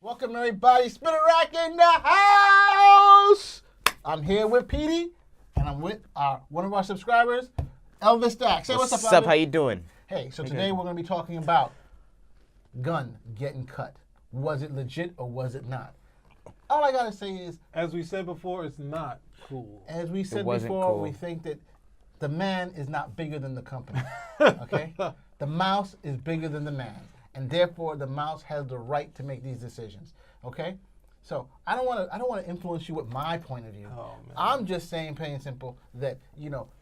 Welcome everybody, Spinner Rack in the house. I'm here with Petey, and I'm with one of our subscribers, Elvis Stack. Say what's up, Elvis. What's up? How you doing? Hey, so today we're going to be talking about Gunn getting cut. Was it legit or was it not? All I gotta say is, as we said before, it's not cool. As we said wasn't before, cool. we think that the man is not bigger than the company. Okay, the mouse is bigger than the man, and therefore the mouse has the right to make these decisions. Okay, so I don't want to influence you with my point of view. Oh, man. I'm just saying, plain and simple, that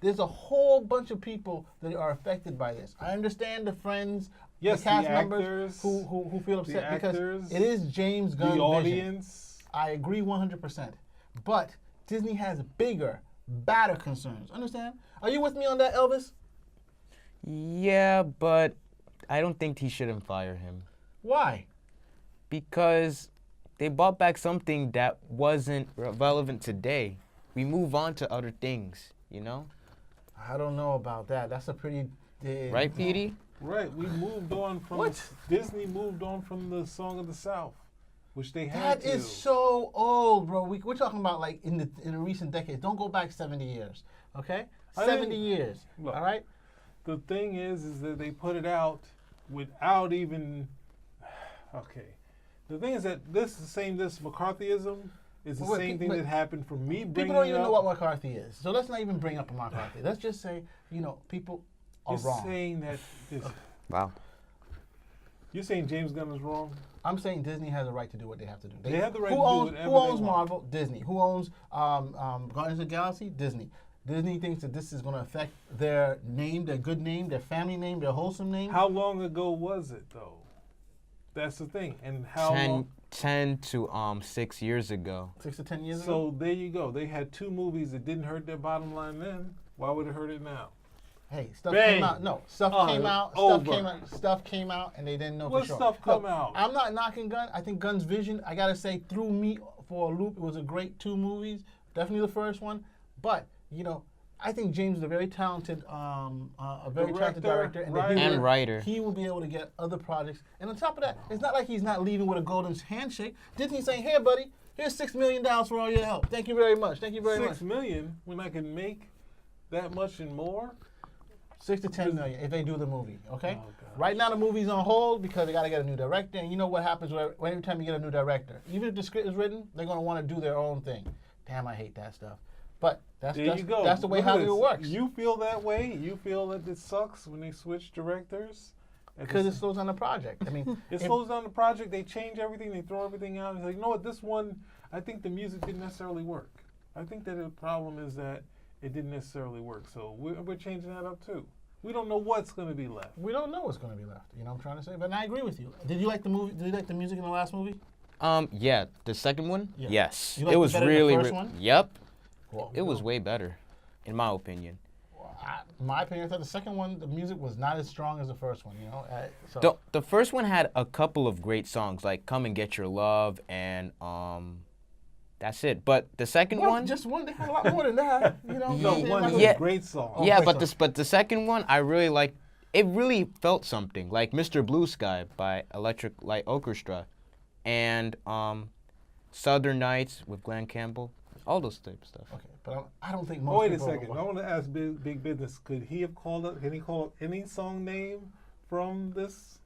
there's a whole bunch of people that are affected by this. I understand the friends. Yes, the cast the members actors, who feel upset because actors, it is James Gunn's the vision. audience. I agree 100%. But Disney has bigger, badder concerns. Understand? Are you with me on that, Elvis? Yeah, but I don't think he shouldn't fire him Why? because they brought back something that wasn't relevant today. We move on to other things, you know? I don't know about that. That's a pretty... Right, Petey? Right, we moved on from What? Disney moved on from the Song of the South, which they had That to. is so old, bro. We're talking about like in the recent decades. Don't go back 70 years, okay? I 70 think- years, look, all right? The thing is that they put it out without even. Okay, the thing is that this McCarthyism is the Wait, same thing but that happened from me bringing People don't it even up. know what McCarthy is. So let's not even bring up a McCarthy. Let's just say, people are You're wrong. saying that Wow. you're saying James Gunn is wrong. I'm saying Disney has a right to do what they have to do. They have the right who to do owns, whatever Who they owns want. Marvel? Disney. Who owns Guardians of the Galaxy? Disney. Disney thinks that this is going to affect their name, their good name, their family name, their wholesome name. How long ago was it though? That's the thing. And how long? 10 to 6 years ago. 6 to 10 years ago? So there you go. They had two movies that didn't hurt their bottom line then. Why would it hurt it now? Hey, stuff Bang. came out. No, stuff Oh, came out. over. Stuff came out, and they didn't know What for sure. stuff come Look, out? I'm not knocking Gunn. I think Gunn's vision, I gotta say, threw me for a loop. It was a great 2 movies. Definitely the first one, but I think James is a very talented, talented director, and that writer. And writer. He will be able to get other projects. And on top of that, it's not like he's not leaving with a golden handshake. Disney's saying, "Here, buddy, here's $6 million for all your help. Thank you very much. Thank you very much." $6 million when I can make that much and more. 6 to 10 million if they do the movie, okay? Oh, gosh. Right now the movie's on hold because they got to get a new director, and you know what happens every time you get a new director. Even if the script is written, they're going to want to do their own thing. Damn, I hate that stuff. But that's There you go. that's the way Look at Hollywood this. works. You feel that way? You feel that it sucks when they switch directors? Because it slows down the project. I mean, It slows down the project. They change everything. They throw everything out. It's like, you know what? This one, I think the music didn't necessarily work. I think that the problem is that it didn't necessarily work. So we're changing that up too. We don't know what's going to be left. we don't know what's going to be left. You know what I'm trying to say? But I agree with you. Did you like the movie? Did you like the music in the last movie? Yeah, the second one? Yeah. Yes. You liked It it was better than the really first one? Yep. Well, It was way better in my opinion. in my opinion, I thought the second one, the music was not as strong as the first one. So The first one had a couple of great songs like "Come and Get Your Love" and that's it. But the second one, just one. They had a lot more than that. No, Yeah. one was Yeah. a great song. yeah, great but the second one I really liked. It really felt something like "Mr. Blue Sky" by Electric Light Orchestra, and "Southern Nights" with Glenn Campbell. All those type of stuff. Okay, but I don't think most Oh, wait a people. second. I want to ask Big Business. Could he have called up? Can he call up any song name from this?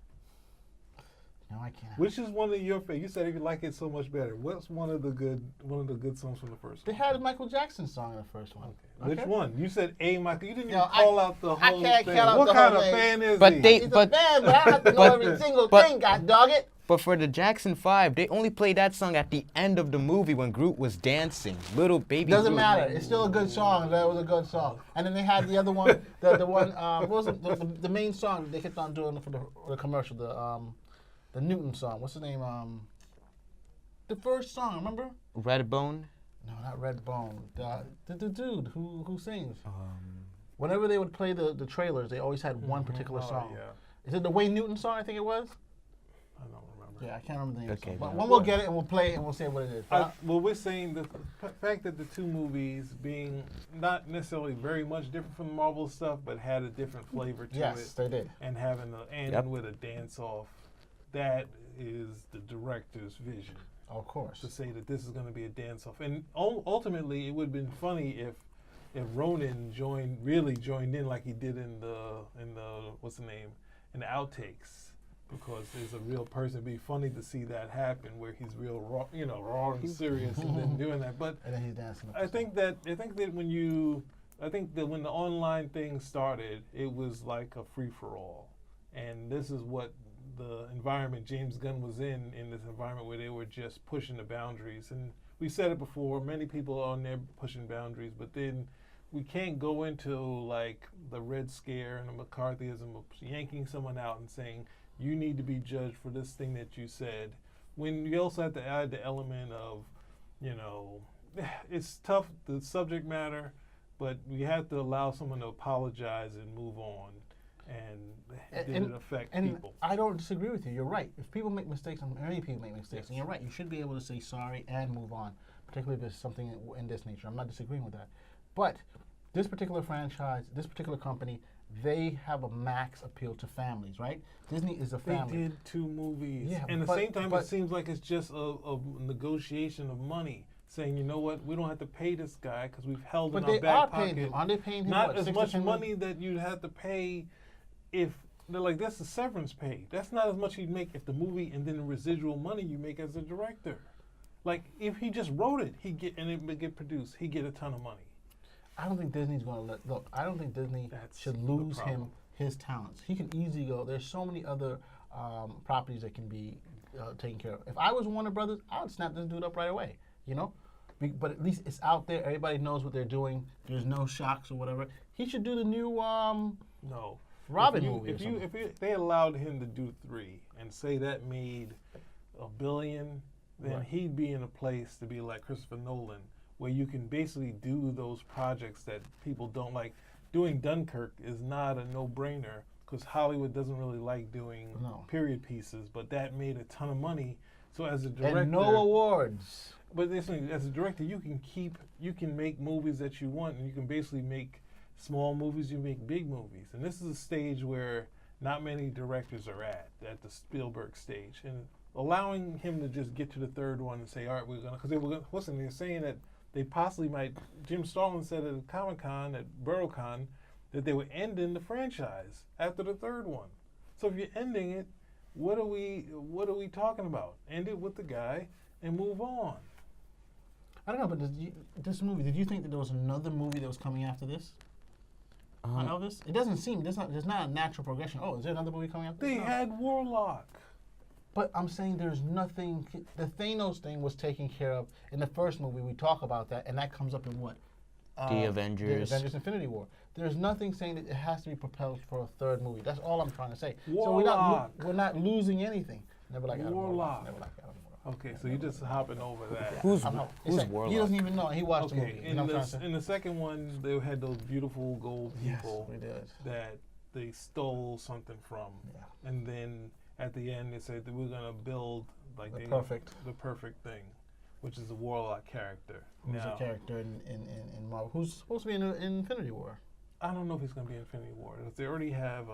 No, I can't. Which is one of your favorites? You said you like it so much better. What's one of the good songs from the first They one? had a Michael Jackson song in the first one. Which Okay. one? You said A. Michael. You didn't Yo, even call out the I whole can't thing. call out What the kind whole of thing. fan is But he? they- He's But- a fan, but I have to know but- every single but- thing, god dog it. But for the Jackson 5, they only played that song at the end of the movie when Groot was dancing. Little baby Doesn't Groot. matter. It's still a good song. That was a good song. And then they had the other one, the one, what was it? The main song they kept on doing for the commercial, the Newton song. What's the name? The first song, remember? Redbone. No, not Redbone. The dude who sings. Whenever they would play the trailers, they always had one particular Oh, song. yeah. Is it the Wayne Newton song? I think it was. I don't remember. Yeah, I can't remember the name. Okay, of the song. But yeah. when we'll get it and we'll play it and we'll say what it is. But Well, we're saying the fact that the two movies being not necessarily very much different from the Marvel stuff, but had a different flavor to yes, it, they did. and having the end Yep. with a dance off, that is the director's vision. Of course. To say that this is going to be a dance-off. And ultimately, it would have been funny if Ronan really joined in like he did in the what's the name, in the outtakes, because there's a real person. It'd be funny to see that happen where he's real raw, raw and serious, and then doing that. But And then he's dancing. I think that when the online thing started, it was like a free-for-all, and this is what the environment James Gunn was in this environment where they were just pushing the boundaries. And we said it before, many people are on there pushing boundaries, but then we can't go into like the Red Scare and the McCarthyism of yanking someone out and saying, you need to be judged for this thing that you said, when you also have to add the element of, it's tough, the subject matter, but we have to allow someone to apologize and move on. And did it affect people? I don't disagree with you. You're right. If people make mistakes, and many people make mistakes, and you're right, you should be able to say sorry and move on, particularly if there's something in this nature. I'm not disagreeing with that. But this particular franchise, this particular company, they have a max appeal to families, right? Disney is a family. They did 2 movies. Yeah, and at the same time, it seems like it's just a negotiation of money. Saying, you know what, we don't have to pay this guy because we've held in our back pocket. But they are paying him. Are they paying him not as much money that you'd have to pay if they're like, that's the severance pay. That's not as much you'd make if the movie and then the residual money you make as a director. Like if he just wrote it, and it would get produced, he'd get a ton of money. I don't think Disney's going to look. I don't think Disney should lose him his talents. He can easily go. There's so many other properties that can be taken care of. If I was Warner Brothers, I would snap this dude up right away. But at least it's out there. Everybody knows what they're doing. There's no shocks or whatever. He should do the new Robin movie. If they allowed him to do 3 and say that made $1 billion, then he'd be in a place to be like Christopher Nolan, where you can basically do those projects that people don't like. Doing Dunkirk is not a no-brainer because Hollywood doesn't really like doing period pieces, but that made a ton of money. So as a director, and no awards. But listen, as a director, you can make movies that you want, and you can basically make small movies, you make big movies. And this is a stage where not many directors are at the Spielberg stage. And allowing him to just get to the 3rd one and say, all right, they're saying that they possibly might, Jim Starlin said at Comic-Con, at BurrowCon, that they were ending the franchise after the 3rd one. So if you're ending it, what are we talking about? End it with the guy and move on. I don't know, but this movie, did you think that there was another movie that was coming after this? On Elvis? It doesn't seem, there's not a natural progression. Oh, is there another movie coming after this? They had Warlock. But I'm saying there's nothing, the Thanos thing was taken care of in the first movie. We talk about that, and that comes up in what? The Avengers. The Avengers Infinity War. There's nothing saying that it has to be propelled for a 3rd movie. That's all I'm trying to say. Warlock. So we're not losing anything. Never like Adam Warlock. Never like Adam Warlock. Okay, so you're just hopping over that. Who's Like, Warlock? he doesn't even know. He watched the movie. In the second one, they had those beautiful gold people that they stole something from. Yeah. And then at the end, they said that we're going to build the perfect thing, which is the Warlock character. Who's a character in Marvel. Who's supposed to be in Infinity War? I don't know if he's going to be in Infinity War. They already have...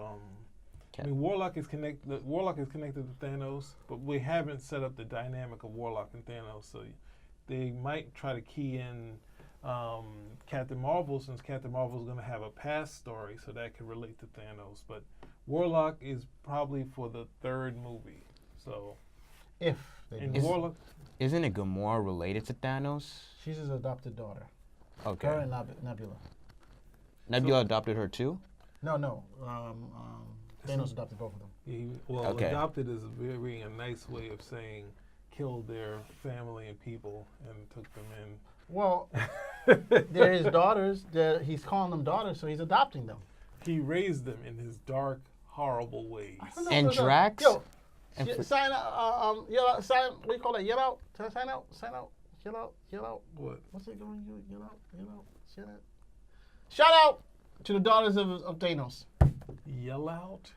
Warlock is connected to Thanos, but we haven't set up the dynamic of Warlock and Thanos. So they might try to key in Captain Marvel, since Captain Marvel is going to have a past story, so that can relate to Thanos. But Warlock is probably for the 3rd movie. So if Warlock, isn't it Gamora related to Thanos? She's his adopted daughter. Okay. Her and Nebula. Nebula adopted her too? No. Thanos adopted both of them. Adopted is a nice way of saying killed their family and people and took them in. Well, they're his daughters. He's calling them daughters, so he's adopting them. He raised them in his dark, horrible ways. And Drax? Yo, sign out. Yell out. Sign. What do you call that? Yell out. Sign out. Sign out. Yell out. What? What's it going? Yell out. Shout out. Shout out to the daughters of Thanos. Yell out?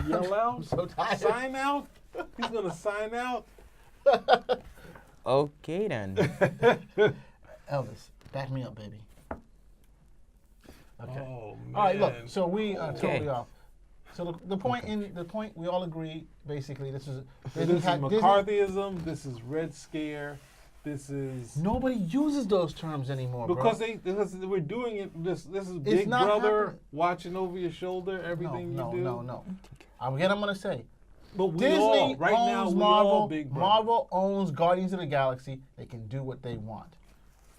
Yell out? I'm so tired. Sign out? He's going to sign out? Okay, then. Elvis, back me up, baby. Okay. Oh, man. All right, look. So we totally off. So the point we all agree basically this is This is McCarthyism. This is Red Scare. This is nobody uses those terms anymore, because bro. because we're doing it. This is Big Brother happening. watching over your shoulder. Everything you do. No. Again, I'm gonna say. But we Disney all right owns now. We Marvel. all Big Brother. Marvel owns Guardians of the Galaxy. They can do what they want.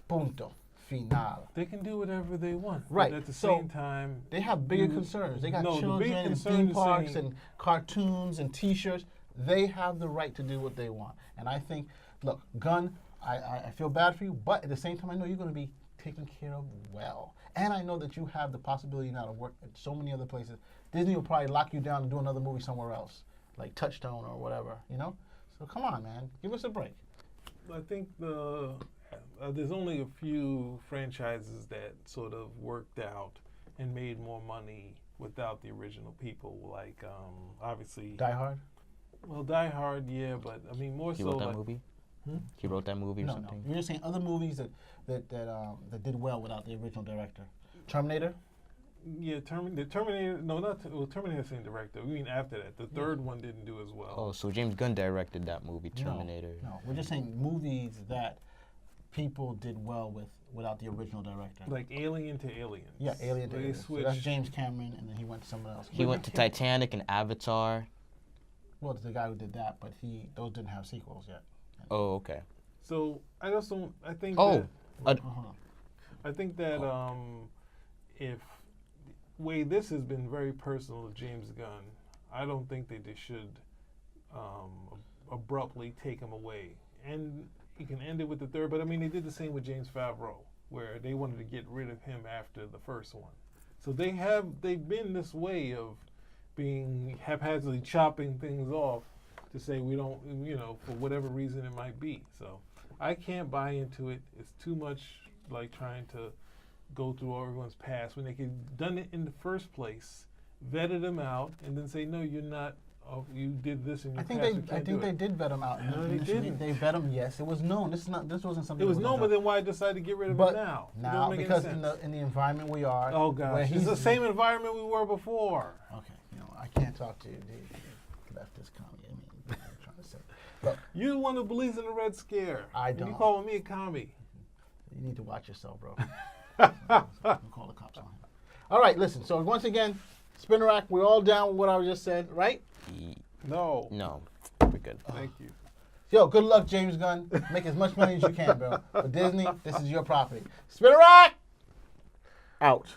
Punto. Final. They can do whatever they want. Right. But at the So, same time, They have bigger concerns. They got No, the children big and concern theme is parks saying- and cartoons and T-shirts. They have the right to do what they want. And I think, look, Gunn, I feel bad for you, but at the same time, I know you're going to be taken care of well. And I know that you have the possibility now to work at so many other places. Disney will probably lock you down and do another movie somewhere else, like Touchstone or whatever, you know? So come on, man. Give us a break. I think there's only a few franchises that sort of worked out and made more money without the original people. Like obviously, Die Hard? well, Die Hard, yeah, but I mean more He so wrote that like movie. He wrote that movie or No. something. You're just saying other movies that did well without the original director. Terminator? yeah, Terminator. No, Terminator, same director. We mean after that, the third one didn't do as well. Oh, so James Gunn directed that movie, Terminator. No, we're just saying movies that people did well without the original director. Like Alien to Aliens. Yeah, Alien to They Aliens. So switched. that's James Cameron, and then he went to someone else. He went to Titanic and Avatar. Well, it's the guy who did that, but those didn't have sequels yet. Oh, okay. So I just don't. I think. Oh, That, Hold on. I think that if way this has been very personal to James Gunn, I don't think that they should abruptly take him away. And you can end it with the third, but I mean they did the same with James Favreau, where they wanted to get rid of him after the first one. So they've been this way of being haphazardly chopping things off to say we don't, for whatever reason it might be. So I can't buy into it. It's too much like trying to go through everyone's past when they could done it in the first place, vetted them out, and then say, no, you're not. Oh, you did this in your I think past. they did vet him out. No, they initially. didn't. They vet him. Yes, it was known. This wasn't something. It was that known, but then why decide to get rid of it now? It doesn't make any because sense. in the environment we are. Oh where gosh, it's he's the same environment we were before. Okay, I can't talk to you, the leftist commie. I mean, what I'm trying to say. Look, You're the one who believes in the Red Scare. I And don't. you calling me a commie? you need to watch yourself, bro. Call the cops on him. All right, listen. So once again, Spinner Rack, we're all down with what I just said, right? No. No, we're good. Thank you. Yo, good luck, James Gunn. Make as much money as you can, bro. For Disney, this is your property. Spinner Rack, out.